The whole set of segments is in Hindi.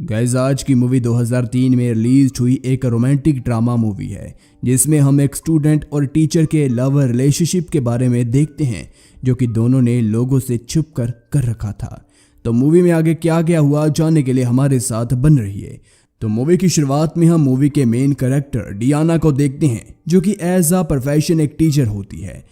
गाइस, आज की मूवी 2003 में रिलीज हुई एक रोमांटिक ड्रामा मूवी है जिसमें हम एक स्टूडेंट और टीचर के लव रिलेशनशिप के बारे में देखते हैं जो कि दोनों ने लोगों से छुप कर रखा था। तो मूवी में आगे क्या क्या हुआ जानने के लिए हमारे साथ बन रहिए। तो मूवी की शुरुआत में हम मूवी के मेन कैरेक्टर डियाना को देखते हैं जो कि एज अ प्रोफेशन एक टीचर होती है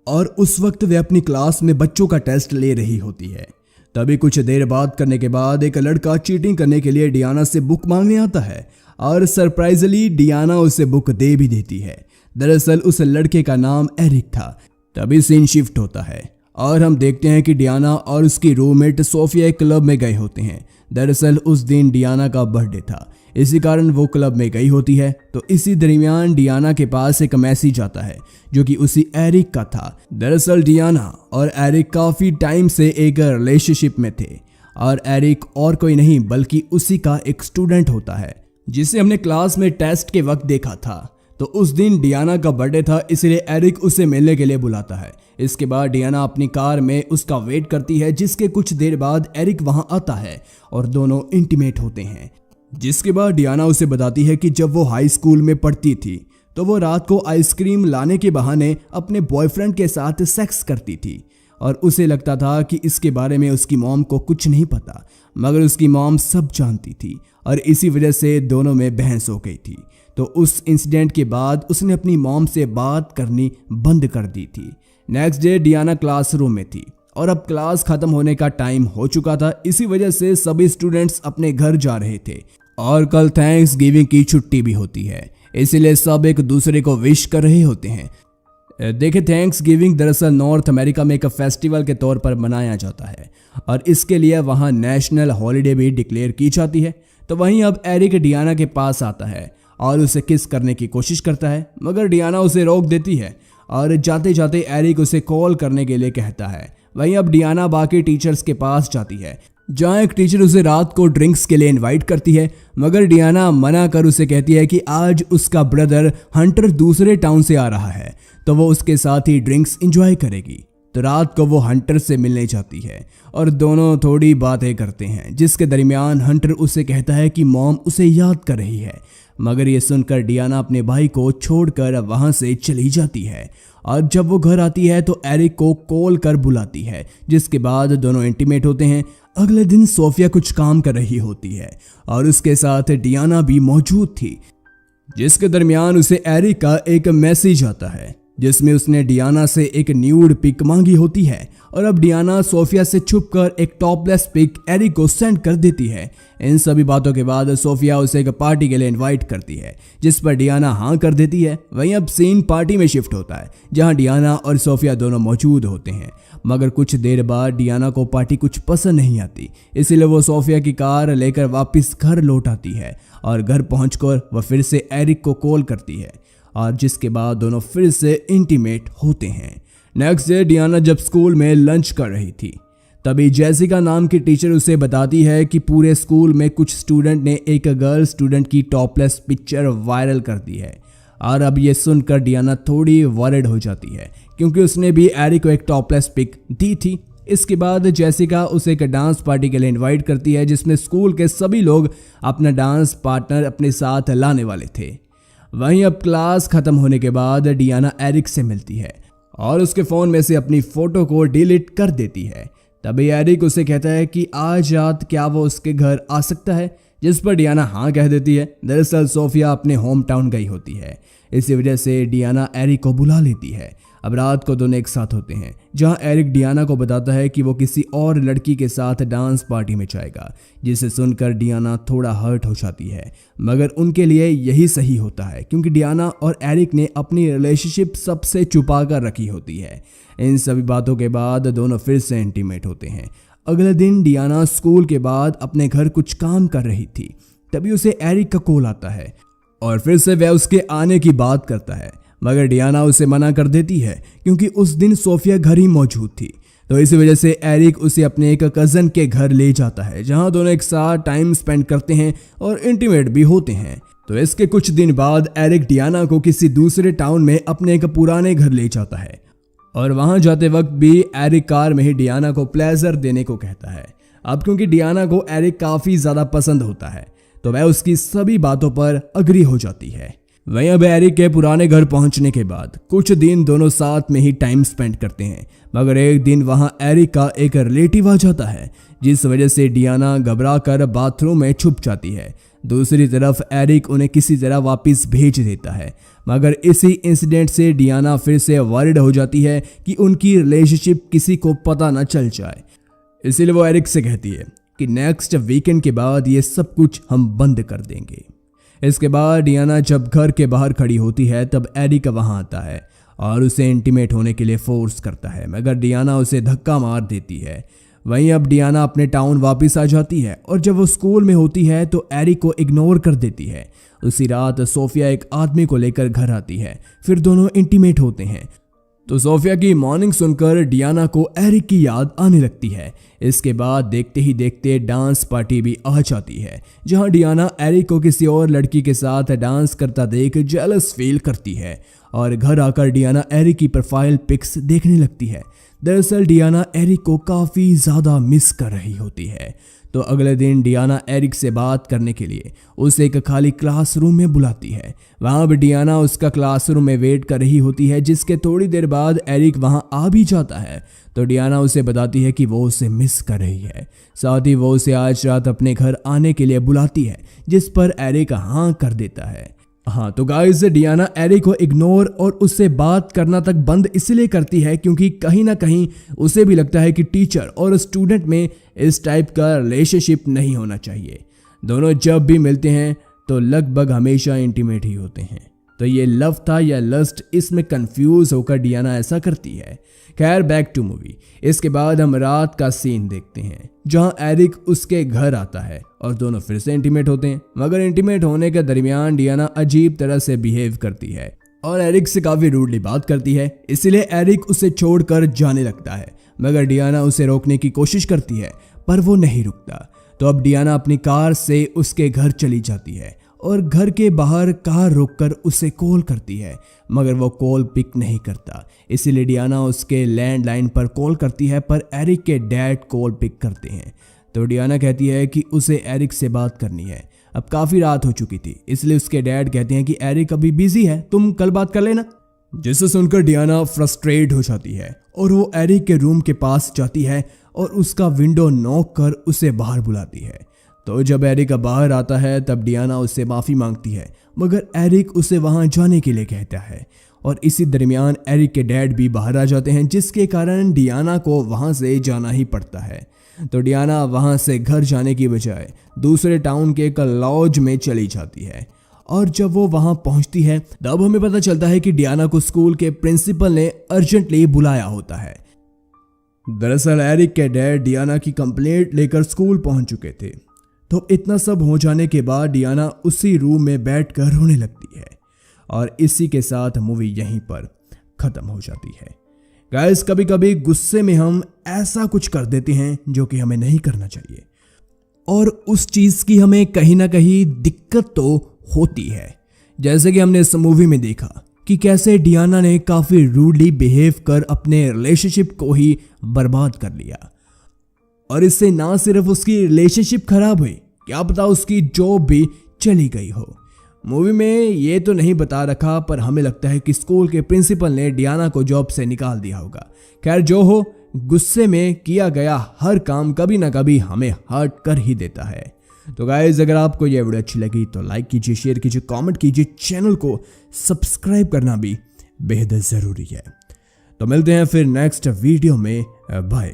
और उस वक्त वे अपनी क्लास में बच्चों का टेस्ट ले रही होती है। तभी कुछ देर बात करने के बाद एक लड़का चीटिंग करने के लिए डियाना से बुक मांगने आता है और सरप्राइजली डियाना उसे बुक दे भी देती है। दरअसल उस लड़के का नाम एरिक था। तभी सीन शिफ्ट होता है और हम देखते हैं कि डियाना और उसकी रूममेट सोफिया एक क्लब में गए होते हैं। दरअसल उस दिन डियाना का बर्थडे था, इसी कारण वो क्लब में गई होती है। तो इसी दरमियान डियाना के पास एक मैसेज आता है जो कि उसी एरिक का था। दरअसल डियाना और एरिक काफ़ी टाइम से एक रिलेशनशिप में थे और एरिक और कोई नहीं बल्कि उसी का एक स्टूडेंट होता है जिसे हमने क्लास में टेस्ट के वक्त देखा था। तो उस दिन डियाना का बर्थडे था, इसलिए एरिक उसे मिलने के लिए बुलाता है। इसके बाद डियाना अपनी कार में उसका वेट करती है, जिसके कुछ देर बाद एरिक वहां आता है और दोनों इंटीमेट होते हैं। जिसके बाद डियाना उसे बताती है कि जब वो हाई स्कूल में पढ़ती थी तो वो रात को आइसक्रीम लाने के बहाने अपने बॉयफ्रेंड के साथ सेक्स करती थी और उसे लगता था कि इसके बारे में उसकी मॉम को कुछ नहीं पता, मगर उसकी मॉम सब जानती थी और इसी वजह से दोनों में बहस हो गई थी। तो उस इंसिडेंट के बाद उसने अपनी मॉम से बात करनी बंद कर दी थी। नेक्स्ट डे डियाना क्लासरूम में थी और अब क्लास खत्म होने का टाइम हो चुका था। इसी वजह से सभी स्टूडेंट्स अपने घर जा रहे थे और कल थैंक्स गिविंग की छुट्टी भी होती है, इसीलिए सब एक दूसरे को विश कर रहे होते हैं। देखिए, थैंक्स गिविंग दरअसल नॉर्थ अमेरिका में एक फेस्टिवल के तौर पर मनाया जाता है और इसके लिए वहाँ नेशनल हॉलिडे भी डिक्लेयर की जाती है। तो वहीं अब एरिक डियाना के पास आता है और उसे किस करने की कोशिश करता है, मगर डियाना उसे रोक देती है और जाते जाते एरिक उसे कॉल करने के लिए कहता है। वहीं अब डियाना बाकी टीचर्स के पास जाती है जहाँ एक टीचर उसे रात को ड्रिंक्स के लिए इनवाइट करती है, मगर डियाना मना कर उसे कहती है कि आज उसका ब्रदर हंटर दूसरे टाउन से आ रहा है तो वो उसके साथ ही ड्रिंक्स एंजॉय करेगी। तो रात को वो हंटर से मिलने जाती है और दोनों थोड़ी बातें करते हैं, जिसके दरमियान हंटर उसे कहता है कि मॉम उसे याद कर रही है। मगर ये सुनकर डियाना अपने भाई को छोड़कर वहां से चली जाती है और जब वो घर आती है तो एरिक को कॉल कर बुलाती है, जिसके बाद दोनों इंटीमेट होते हैं। अगले दिन सोफिया कुछ काम कर रही होती है और उसके साथ डियाना भी मौजूद थी, जिसके दरमियान उसे एरिक का एक मैसेज आता है जिसमें उसने डियाना से एक न्यूड पिक मांगी होती है और अब डियाना सोफिया से छुपकर एक टॉपलेस पिक एरिक को सेंड कर देती है। इन सभी बातों के बाद सोफिया उसे एक पार्टी के लिए इनवाइट करती है, जिस पर डियाना हाँ कर देती है। वहीं अब सीन पार्टी में शिफ्ट होता है जहां डियाना और सोफिया दोनों मौजूद होते हैं, मगर कुछ देर बाद डियाना को पार्टी कुछ पसंद नहीं आती, इसीलिए वो सोफिया की कार लेकर वापस घर लौट आती है और घर पहुंचकर वह फिर से एरिक को कॉल करती है और जिसके बाद दोनों फिर से इंटीमेट होते हैं। नेक्स्ट डे डियाना जब स्कूल में लंच कर रही थी तभी जेसिका नाम की टीचर उसे बताती है कि पूरे स्कूल में कुछ स्टूडेंट ने एक गर्ल स्टूडेंट की टॉपलेस पिक्चर वायरल कर दी है और अब ये सुनकर डियाना थोड़ी वरिड हो जाती है क्योंकि उसने भी एरिक को एक टॉपलेस पिक दी थी। इसके बाद जेसिका उसे एक डांस पार्टी के लिए इनवाइट करती है जिसमें स्कूल के सभी लोग अपना डांस पार्टनर अपने साथ लाने वाले थे। वहीं अब क्लास खत्म होने के बाद डियाना एरिक से मिलती है और उसके फ़ोन में से अपनी फ़ोटो को डिलीट कर देती है। तभी एरिक उसे कहता है कि आज रात क्या वो उसके घर आ सकता है, जिस पर डियाना हाँ कह देती है। दरअसल सोफिया अपने होम टाउन गई होती है, इसी वजह से डियाना एरिक को बुला लेती है। अब रात को दोनों एक साथ होते हैं जहां एरिक डियाना को बताता है कि वो किसी और लड़की के साथ डांस पार्टी में जाएगा, जिसे सुनकर डियाना थोड़ा हर्ट हो जाती है, मगर उनके लिए यही सही होता है क्योंकि डियाना और एरिक ने अपनी रिलेशनशिप सबसे छुपा कर रखी होती है। इन सभी बातों के बाद दोनों फिर से इंटीमेट होते हैं। अगले दिन डियाना स्कूल के बाद अपने घर कुछ काम कर रही थी, तभी उसे एरिक का कॉल आता है और फिर से वह उसके आने की बात करता है, मगर डियाना उसे मना कर देती है क्योंकि उस दिन सोफिया घर ही मौजूद थी। तो इसी वजह से एरिक उसे अपने एक कज़न के घर ले जाता है जहां दोनों एक साथ टाइम स्पेंड करते हैं और इंटीमेट भी होते हैं। तो इसके कुछ दिन बाद एरिक डियाना को किसी दूसरे टाउन में अपने एक पुराने घर ले जाता है और वहां जाते वक्त भी एरिक कार में ही डियाना को प्लेजर देने को कहता है। अब क्योंकि डियाना को एरिक काफी ज्यादा पसंद होता है तो वह उसकी सभी बातों पर अग्री हो जाती है। वहीं अब एरिक के पुराने घर पहुंचने के बाद कुछ दिन दोनों साथ में ही टाइम स्पेंड करते हैं, मगर एक दिन वहां एरिक का एक रिलेटिव आ जाता है जिस वजह से डियाना घबरा कर बाथरूम में छुप जाती है। दूसरी तरफ एरिक उन्हें किसी तरह वापस भेज देता है, मगर इसी इंसिडेंट से डियाना फिर से वरिड हो जाती है कि उनकी रिलेशनशिप किसी को पता न चल जाए। इसीलिए वो एरिक से कहती है कि नेक्स्ट वीकेंड के बाद ये सब कुछ हम बंद कर देंगे। इसके बाद डियाना जब घर के बाहर खड़ी होती है तब एरिक वहां आता है और उसे इंटीमेट होने के लिए फोर्स करता है, मगर डियाना उसे धक्का मार देती है। वहीं अब डियाना अपने टाउन वापस आ जाती है और जब वो स्कूल में होती है तो एरिक को इग्नोर कर देती है। उसी रात सोफिया एक आदमी को लेकर घर आती है, फिर दोनों इंटीमेट होते हैं। तो सोफिया की मॉर्निंग सुनकर डियाना को एरिक की याद आने लगती है। इसके बाद देखते ही देखते डांस पार्टी भी आ जाती है, जहां डियाना एरिक को किसी और लड़की के साथ डांस करता देख जेलस फील करती है और घर आकर डियाना एरिक की प्रोफाइल पिक्स देखने लगती है। दरअसल डियाना एरिक को काफ़ी ज़्यादा मिस कर रही होती है। तो अगले दिन डियाना एरिक से बात करने के लिए उसे एक खाली क्लासरूम में बुलाती है। वहाँ भी डियाना उसका क्लासरूम में वेट कर रही होती है, जिसके थोड़ी देर बाद एरिक वहाँ आ भी जाता है। तो डियाना उसे बताती है कि वो उसे मिस कर रही है, साथ ही वो उसे आज रात अपने घर आने के लिए बुलाती है, जिस पर एरिक हाँ कर देता है। हाँ तो गाइस, डियाना एरिक को इग्नोर और उससे बात करना तक बंद इसलिए करती है क्योंकि कहीं ना कहीं उसे भी लगता है कि टीचर और स्टूडेंट में इस टाइप का रिलेशनशिप नहीं होना चाहिए। दोनों जब भी मिलते हैं तो लगभग हमेशा इंटीमेट ही होते हैं। तो ये लव था या लस्ट, इसमें कंफ्यूज होकर डियाना ऐसा करती है। खैर बैक टू मूवी। इसके बाद हम रात का सीन देखते हैं जहां एरिक उसके घर आता है और दोनों फिर से इंटीमेट होते हैं, मगर इंटीमेट होने के दरमियान डियाना अजीब तरह से बिहेव करती है और एरिक से काफी रूडली बात करती है। इसीलिए एरिक उसे छोड़कर जाने लगता है, मगर डियाना उसे रोकने की कोशिश करती है पर वो नहीं रुकता। तो अब डियाना अपनी कार से उसके घर चली जाती है और घर के बाहर कार रोककर उसे कॉल करती है, मगर वो कॉल पिक नहीं करता। इसीलिए डियाना उसके लैंडलाइन पर कॉल करती है, पर एरिक के डैड कॉल पिक करते हैं। तो डियाना कहती है कि उसे एरिक से बात करनी है। अब काफ़ी रात हो चुकी थी, इसलिए उसके डैड कहते हैं कि एरिक अभी बिजी है, तुम कल बात कर लेना। जिसे सुनकर डियाना फ्रस्ट्रेट हो जाती है और वो एरिक के रूम के पास जाती है और उसका विंडो नॉक कर उसे बाहर बुलाती है। तो जब एरिक बाहर आता है तब डियाना उससे माफ़ी मांगती है, मगर एरिक उसे वहां जाने के लिए कहता है और इसी दरमियान एरिक के डैड भी बाहर आ जाते हैं, जिसके कारण डियाना को वहां से जाना ही पड़ता है। तो डियाना वहां से घर जाने की बजाय दूसरे टाउन के एक लॉज में चली जाती है और जब वो वहां पहुंचती है तब हमें पता चलता है कि डियाना को स्कूल के प्रिंसिपल ने अर्जेंटली बुलाया होता है। दरअसल एरिक के डैड डियाना की कंप्लेंट लेकर स्कूल पहुंच चुके थे। तो इतना सब हो जाने के बाद डियाना उसी रूम में बैठकर रोने लगती है और इसी के साथ मूवी यहीं पर खत्म हो जाती है। गाइस, कभी कभी गुस्से में हम ऐसा कुछ कर देते हैं जो कि हमें नहीं करना चाहिए और उस चीज की हमें कहीं ना कहीं दिक्कत तो होती है। जैसे कि हमने इस मूवी में देखा कि कैसे डियाना ने काफी रूडली बिहेव कर अपने रिलेशनशिप को ही बर्बाद कर लिया और इससे ना सिर्फ उसकी रिलेशनशिप खराब हुई, क्या पता उसकी जॉब भी चली गई हो। मूवी में ये तो नहीं बता रखा, पर हमें लगता है कि स्कूल के प्रिंसिपल ने डियाना को जॉब से निकाल दिया होगा। खैर जो हो, गुस्से में किया गया हर काम कभी ना कभी हमें हर्ट कर ही देता है। तो गाइज, अगर आपको यह वीडियो अच्छी लगी तो लाइक कीजिए, शेयर कीजिए, कमेंट कीजिए, चैनल को सब्सक्राइब करना भी बेहद ज़रूरी है। तो मिलते हैं फिर नेक्स्ट वीडियो में। बाय।